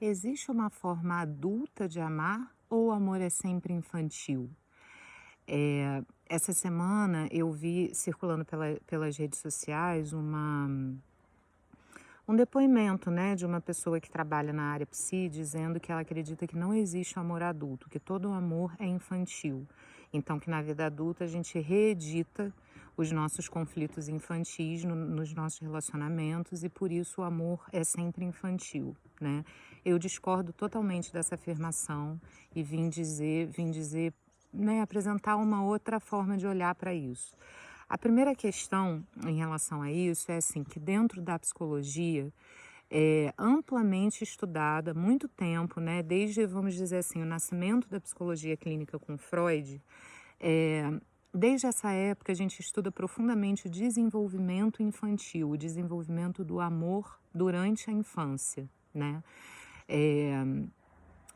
Existe uma forma adulta de amar ou o amor é sempre infantil? Essa semana eu vi circulando pelas redes sociais um depoimento, né, de uma pessoa que trabalha na área psi, dizendo que ela acredita que não existe amor adulto, que todo amor é infantil. Então, que na vida adulta a gente reedita os nossos conflitos infantis nos nossos relacionamentos e por isso o amor é sempre infantil, né? Eu discordo totalmente dessa afirmação e vim dizer, né, apresentar uma outra forma de olhar para isso. A primeira questão em relação a isso é assim, que dentro da psicologia é amplamente estudada há muito tempo, né? Desde, vamos dizer assim, o nascimento da psicologia clínica com Freud, é, desde essa época a gente estuda profundamente o desenvolvimento infantil, o desenvolvimento do amor durante a infância, né? É,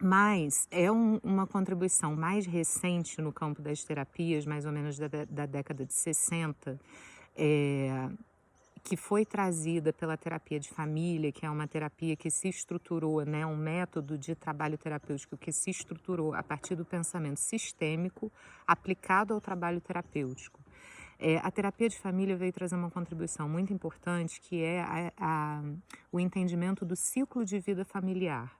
mas é uma contribuição mais recente no campo das terapias, mais ou menos da década de 60, eh, que foi trazida pela terapia de família, que é uma terapia que se estruturou, né, um método de trabalho terapêutico que se estruturou a partir do pensamento sistêmico aplicado ao trabalho terapêutico. A terapia de família veio trazer uma contribuição muito importante, que é o entendimento do ciclo de vida familiar.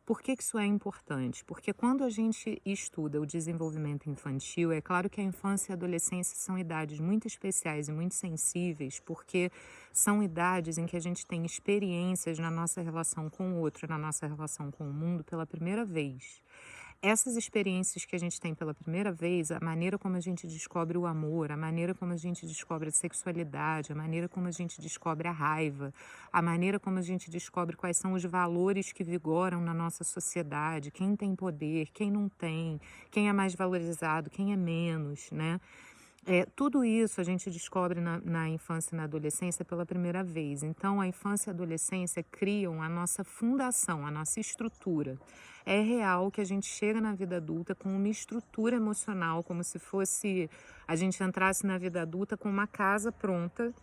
Por que que isso é importante? Porque quando a gente estuda o desenvolvimento infantil, é claro que a infância e a adolescência são idades muito especiais e muito sensíveis, porque são idades em que a gente tem experiências na nossa relação com o outro, na nossa relação com o mundo pela primeira vez. Essas experiências que a gente tem pela primeira vez, a maneira como a gente descobre o amor, a maneira como a gente descobre a sexualidade, a maneira como a gente descobre a raiva, a maneira como a gente descobre quais são os valores que vigoram na nossa sociedade, quem tem poder, quem não tem, quem é mais valorizado, quem é menos, né? Tudo isso a gente descobre na infância e na adolescência pela primeira vez. Então, a infância e a adolescência criam a nossa fundação, a nossa estrutura. É real que a gente chega na vida adulta com uma estrutura emocional, como se fosse a gente entrasse na vida adulta com uma casa pronta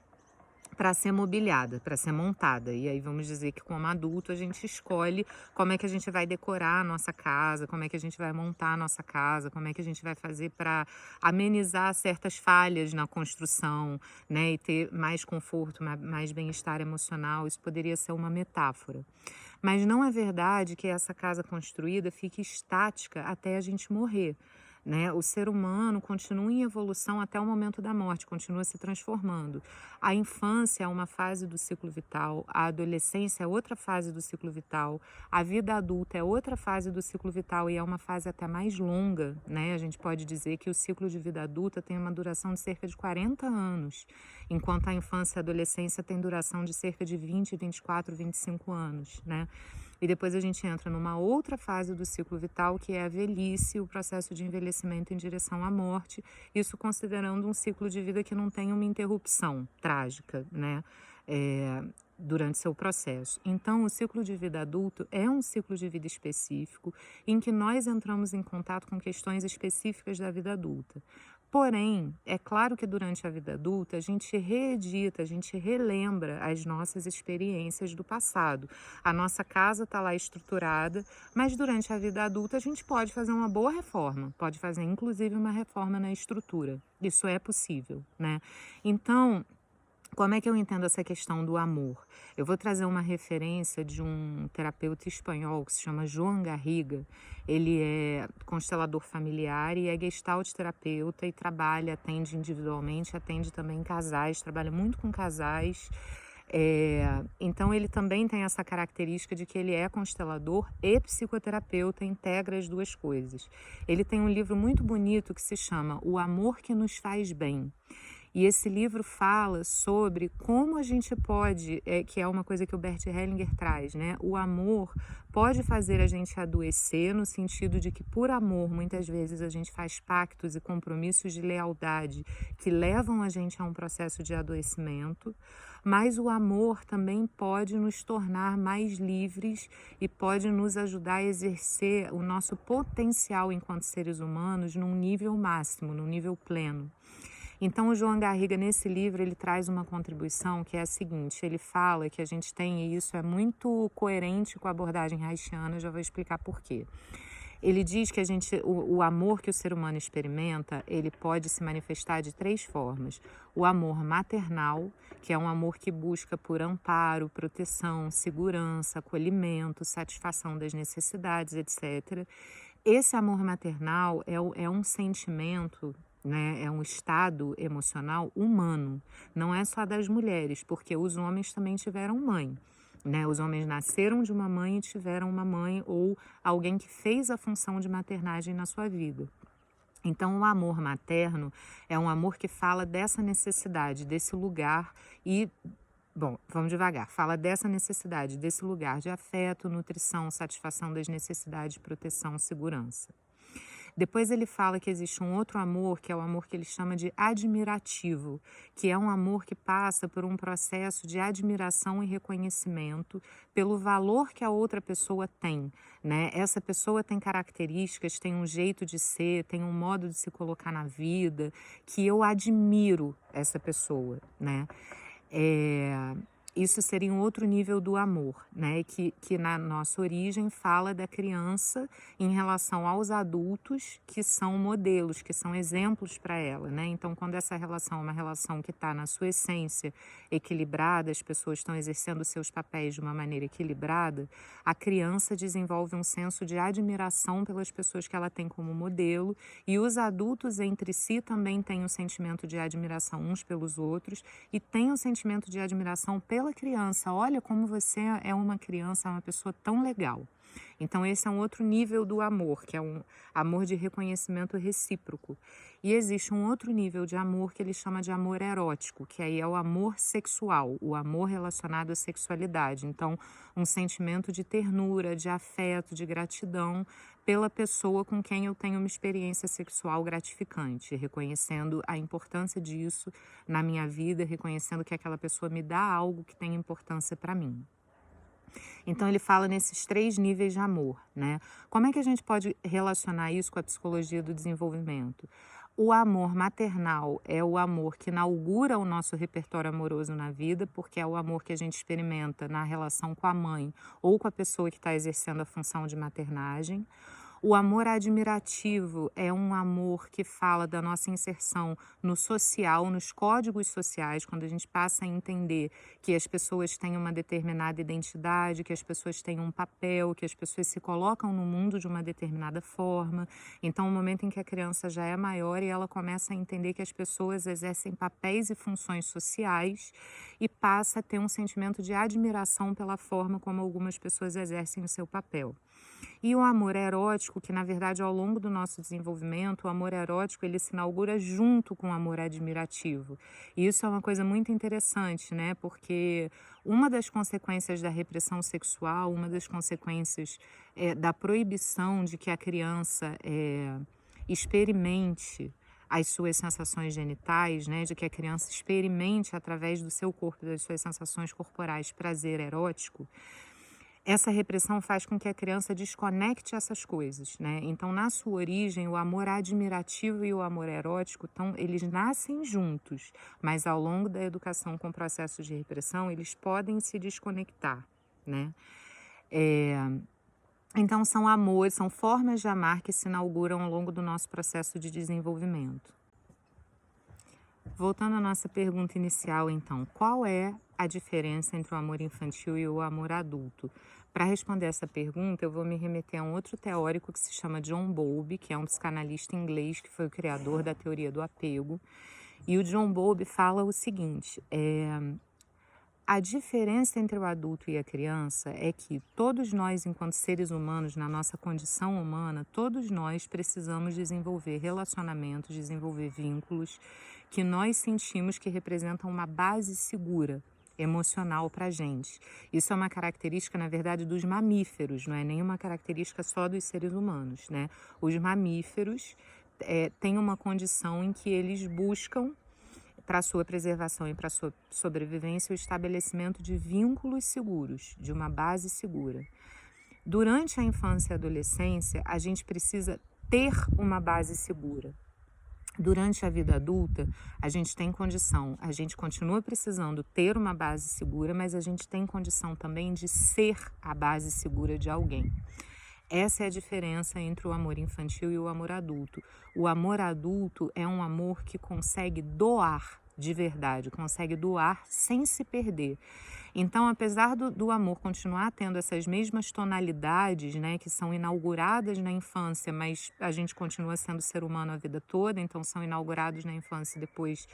para ser mobiliada, para ser montada. E aí vamos dizer que como adulto a gente escolhe como é que a gente vai decorar a nossa casa, como é que a gente vai montar a nossa casa, como é que a gente vai fazer para amenizar certas falhas na construção, né, e ter mais conforto, mais bem-estar emocional. Isso poderia ser uma metáfora. Mas não é verdade que essa casa construída fique estática até a gente morrer, né? O ser humano continua em evolução até o momento da morte, continua se transformando. A infância é uma fase do ciclo vital, a adolescência é outra fase do ciclo vital, a vida adulta é outra fase do ciclo vital e é uma fase até mais longa, né? A gente pode dizer que o ciclo de vida adulta tem uma duração de cerca de 40 anos, enquanto a infância e a adolescência tem duração de cerca de 20, 24, 25 anos, né? E depois a gente entra numa outra fase do ciclo vital, que é a velhice, o processo de envelhecimento em direção à morte, isso considerando um ciclo de vida que não tem uma interrupção trágica, né? É, durante seu processo. Então, o ciclo de vida adulto é um ciclo de vida específico em que nós entramos em contato com questões específicas da vida adulta. Porém, é claro que durante a vida adulta a gente reedita, a gente relembra as nossas experiências do passado. A nossa casa está lá estruturada, mas durante a vida adulta a gente pode fazer uma boa reforma, pode fazer inclusive uma reforma na estrutura. Isso é possível, né? Então, como é que eu entendo essa questão do amor? Eu vou trazer uma referência de um terapeuta espanhol que se chama João Garriga. Ele é constelador familiar e é gestalt terapeuta e trabalha, atende individualmente, atende também casais, trabalha muito com casais. Então ele também tem essa característica de que ele é constelador e psicoterapeuta, integra as duas coisas. Ele tem um livro muito bonito que se chama O Amor que Nos Faz Bem. E esse livro fala sobre como a gente pode, que é uma coisa que o Bert Hellinger traz, né? O amor pode fazer a gente adoecer, no sentido de que, por amor, muitas vezes a gente faz pactos e compromissos de lealdade que levam a gente a um processo de adoecimento, mas o amor também pode nos tornar mais livres e pode nos ajudar a exercer o nosso potencial enquanto seres humanos num nível máximo, num nível pleno. Então, o João Garriga, nesse livro, ele traz uma contribuição que é a seguinte: ele fala que a gente tem, e isso é muito coerente com a abordagem haitiana, já vou explicar por quê. Ele diz que o amor que o ser humano experimenta, ele pode se manifestar de 3 formas. O amor maternal, que é um amor que busca por amparo, proteção, segurança, acolhimento, satisfação das necessidades, etc. Esse amor maternal é um sentimento, né, é um estado emocional humano, não é só das mulheres, porque os homens também tiveram mãe. Né, os homens nasceram de uma mãe e tiveram uma mãe ou alguém que fez a função de maternagem na sua vida. Então, o amor materno é um amor que fala dessa necessidade, desse lugar e, bom, vamos devagar, fala dessa necessidade, desse lugar de afeto, nutrição, satisfação das necessidades, proteção, segurança. Depois ele fala que existe um outro amor, que é o amor que ele chama de admirativo, que é um amor que passa por um processo de admiração e reconhecimento pelo valor que a outra pessoa tem, né? Essa pessoa tem características, tem um jeito de ser, tem um modo de se colocar na vida, que eu admiro essa pessoa, né? Isso seria um outro nível do amor, né? Que na nossa origem fala da criança em relação aos adultos que são modelos, que são exemplos para ela, né? Então, quando essa relação é uma relação que está na sua essência equilibrada, as pessoas estão exercendo seus papéis de uma maneira equilibrada, a criança desenvolve um senso de admiração pelas pessoas que ela tem como modelo e os adultos entre si também têm um sentimento de admiração uns pelos outros e têm um sentimento de admiração pela criança. Olha como você é uma criança, é uma pessoa tão legal. Então, esse é um outro nível do amor, que é um amor de reconhecimento recíproco. E existe um outro nível de amor que ele chama de amor erótico, que aí é o amor sexual, o amor relacionado à sexualidade. Então, um sentimento de ternura, de afeto, de gratidão pela pessoa com quem eu tenho uma experiência sexual gratificante, reconhecendo a importância disso na minha vida, reconhecendo que aquela pessoa me dá algo que tem importância para mim. Então, ele fala nesses 3 níveis de amor, né? Como é que a gente pode relacionar isso com a psicologia do desenvolvimento? O amor maternal é o amor que inaugura o nosso repertório amoroso na vida, porque é o amor que a gente experimenta na relação com a mãe ou com a pessoa que está exercendo a função de maternagem. O amor admirativo é um amor que fala da nossa inserção no social, nos códigos sociais, quando a gente passa a entender que as pessoas têm uma determinada identidade, que as pessoas têm um papel, que as pessoas se colocam no mundo de uma determinada forma. Então, o momento em que a criança já é maior e ela começa a entender que as pessoas exercem papéis e funções sociais e passa a ter um sentimento de admiração pela forma como algumas pessoas exercem o seu papel. E o amor erótico, que na verdade ao longo do nosso desenvolvimento, o amor erótico ele se inaugura junto com o amor admirativo. E isso é uma coisa muito interessante, né? Porque uma das consequências da repressão sexual, uma das consequências da proibição de que a criança experimente as suas sensações genitais, né, de que a criança experimente através do seu corpo, das suas sensações corporais, prazer erótico, essa repressão faz com que a criança desconecte essas coisas, né? Então, na sua origem, o amor admirativo e o amor erótico, eles nascem juntos, mas ao longo da educação com processos de repressão, eles podem se desconectar, né? Então, são amores, são formas de amar que se inauguram ao longo do nosso processo de desenvolvimento. Voltando à nossa pergunta inicial, então, qual é a diferença entre o amor infantil e o amor adulto? Para responder essa pergunta, eu vou me remeter a um outro teórico que se chama John Bowlby, que é um psicanalista inglês que foi o criador da teoria do apego. E o John Bowlby fala o seguinte, a diferença entre o adulto e a criança é que todos nós, enquanto seres humanos, na nossa condição humana, todos nós precisamos desenvolver relacionamentos, desenvolver vínculos que nós sentimos que representam uma base segura, emocional para a gente. Isso é uma característica, na verdade, dos mamíferos, não é nenhuma característica só dos seres humanos, né? Os mamíferos têm uma condição em que eles buscam, para a sua preservação e para a sua sobrevivência, o estabelecimento de vínculos seguros, de uma base segura. Durante a infância e a adolescência, a gente precisa ter uma base segura. Durante a vida adulta, a gente tem condição, a gente continua precisando ter uma base segura, mas a gente tem condição também de ser a base segura de alguém. Essa é a diferença entre o amor infantil e o amor adulto. O amor adulto é um amor que consegue doar de verdade, consegue doar sem se perder. Então, apesar do amor continuar tendo essas mesmas tonalidades, né, que são inauguradas na infância, mas a gente continua sendo ser humano a vida toda, então são inaugurados na infância e depois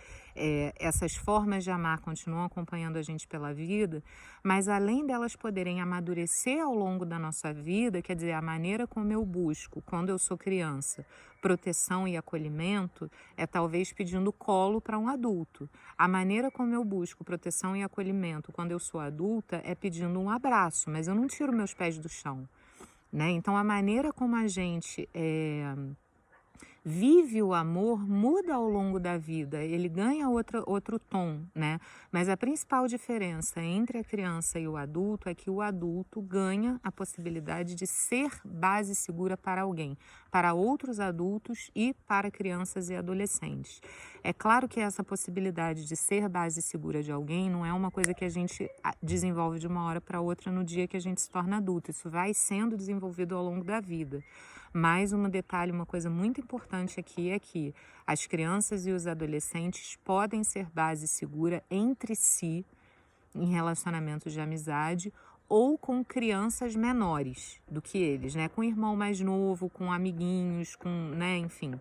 essas formas de amar continuam acompanhando a gente pela vida, mas além delas poderem amadurecer ao longo da nossa vida, quer dizer, a maneira como eu busco, quando eu sou criança, proteção e acolhimento, é talvez pedindo colo para um adulto. A maneira como eu busco proteção e acolhimento quando eu sou adulta é pedindo um abraço, mas eu não tiro meus pés do chão, né? Então, a maneira como a gente vive o amor muda ao longo da vida, ele ganha outro tom, né? Mas a principal diferença entre a criança e o adulto é que o adulto ganha a possibilidade de ser base segura para alguém, para outros adultos e para crianças e adolescentes. É claro que essa possibilidade de ser base segura de alguém não é uma coisa que a gente desenvolve de uma hora para outra no dia que a gente se torna adulto, isso vai sendo desenvolvido ao longo da vida. Mais um detalhe, uma coisa muito importante aqui é que as crianças e os adolescentes podem ser base segura entre si em relacionamentos de amizade ou com crianças menores do que eles, né? Com irmão mais novo, com amiguinhos, com, né, enfim.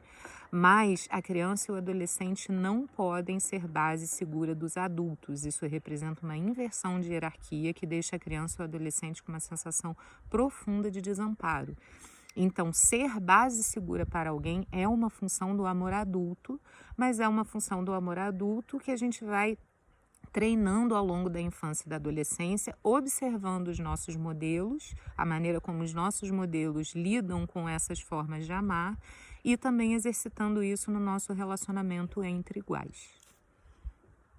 Mas a criança e o adolescente não podem ser base segura dos adultos. Isso representa uma inversão de hierarquia que deixa a criança e o adolescente com uma sensação profunda de desamparo. Então, ser base segura para alguém é uma função do amor adulto, mas é uma função do amor adulto que a gente vai treinando ao longo da infância e da adolescência, observando os nossos modelos, a maneira como os nossos modelos lidam com essas formas de amar e também exercitando isso no nosso relacionamento entre iguais.